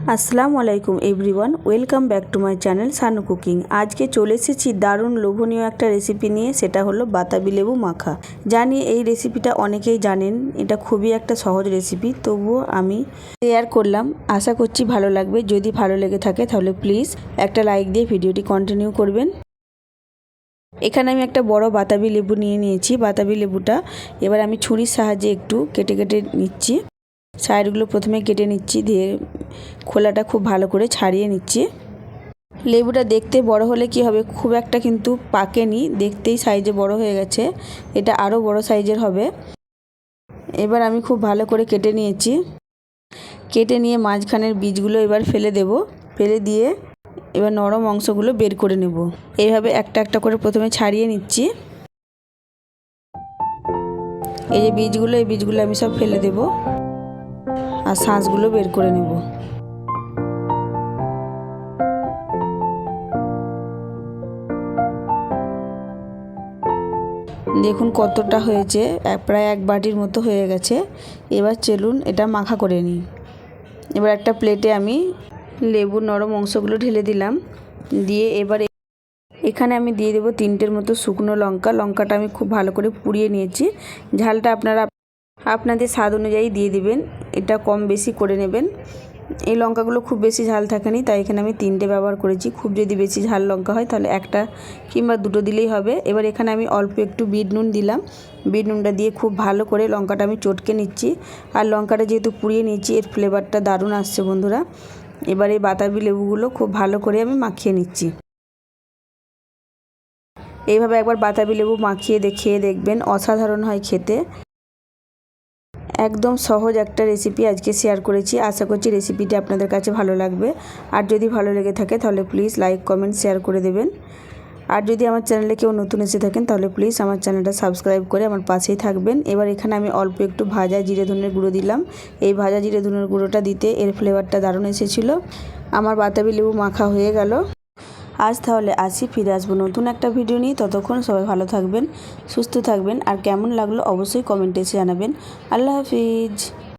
আসসালামু আলাইকুম everyone, welcome back to my channel Sanu cooking. আজকে চলে এসেছি দারুণ লোভনীয় একটা রেসিপি নিয়ে, সেটা হলো বাতাবি লেবু মাখা। জানি এই রেসিপিটা অনেকেই জানেন, এটা খুবই একটা সহজ রেসিপি, তবুও আমি শেয়ার করলাম। আশা করছি ভালো লাগবে। যদি ভালো লেগে থাকে তাহলে প্লিজ একটা লাইক দিয়ে ভিডিওটি কন্টিনিউ করবেন। এখানে আমি একটা বড় বাতাবি লেবু নিয়েছি। বাতাবি লেবুটা এবার আমি ছুরির সাহায্যে একটু কেটে কেটে নিচ্ছি। সাইডগুলো প্রথমে কেটে নিচ্ছি, দিয়ে খোলাটা খুব ভালো করে ছাড়িয়ে নিচ্ছি। লেবুটা দেখতে বড় হলে কি হবে, খুব একটা কিন্তু পাকেনি, দেখতেই সাইজে বড় হয়ে গেছে। এটা আরও বড় সাইজের হবে। এবার আমি খুব ভালো করে কেটে নিয়েছি। কেটে নিয়ে মাঝখানের বীজগুলো এবার ফেলে দেব। ফেলে দিয়ে এবার নরম অংশগুলো বের করে নেব। এইভাবে একটা একটা করে প্রথমে ছাড়িয়ে নিচ্ছি। এই যে বীজগুলো, এই বীজগুলো আমি সব ফেলে দেব আর শাঁসগুলো বের করে নেব। দেখুন কতটা হয়েছে, প্রায় এক বাটির মতো হয়ে গেছে। এবার চলুন এটা মাখা করে নিই। এবার একটা প্লেটে আমি লেবুর নরম অংশগুলো ঢেলে দিলাম। দিয়ে এবার এখানে আমি দিয়ে দেবো 3টের মতো শুকনো লঙ্কা। লঙ্কাটা আমি খুব ভালো করে পুড়িয়ে নিয়েছি। ঝালটা আপনারা আপনাদের স্বাদ অনুযায়ী দিয়ে দিবেন, এটা কম বেশি করে নেবেন। এই লঙ্কাগুলো খুব বেশি ঝাল থাকেনি, তাই এখানে আমি 3টে ব্যবহার করেছি। খুব যদি বেশি ঝাল লঙ্কা হয় তাহলে একটা কিংবা 2টো দিলেই হবে। এবার এখানে আমি অল্প একটু বিট নুন দিলাম। বিট নুনটা দিয়ে খুব ভালো করে লঙ্কাটা আমি চটকে নিচ্ছি। আর লঙ্কাটা যেহেতু পুড়িয়ে নিচ্ছি, এর ফ্লেভারটা দারুণ আসছে বন্ধুরা। এবার এই বাতাবি লেবুগুলো খুব ভালো করে আমি মাখিয়ে নিচ্ছি। এইভাবে একবার বাতাবি লেবু মাখিয়ে খেয়ে দেখবেন, অসাধারণ হয় খেতে। একদম সহজ একটা রেসিপি আজকে শেয়ার করেছি। আশা করছি রেসিপিটি আপনাদের কাছে ভালো লাগবে। আর যদি ভালো লেগে থাকে তাহলে প্লিজ লাইক কমেন্ট শেয়ার করে দেবেন। আর যদি আমার চ্যানেলে কেউ নতুন এসে থাকেন তাহলে প্লিজ আমার চ্যানেলটা সাবস্ক্রাইব করে আমার পাশেই থাকবেন। এবার এখানে আমি অল্প একটু ভাজা জিরে ধনের গুঁড়ো দিলাম। এই ভাজা জিরে ধনের গুঁড়োটা দিতে এর ফ্লেভারটা দারুণ এসেছিলো। আমার বাতাবি লেবু মাখা হয়ে গেল। আজ তাহলে আসি, ফিরে আসবো নতুন একটা ভিডিও নিয়ে। ততক্ষণ সবাই ভালো থাকবেন, সুস্থ থাকবেন। আর কেমন লাগলো অবশ্যই কমেন্টে এসে জানাবেন। আল্লাহ হাফিজ।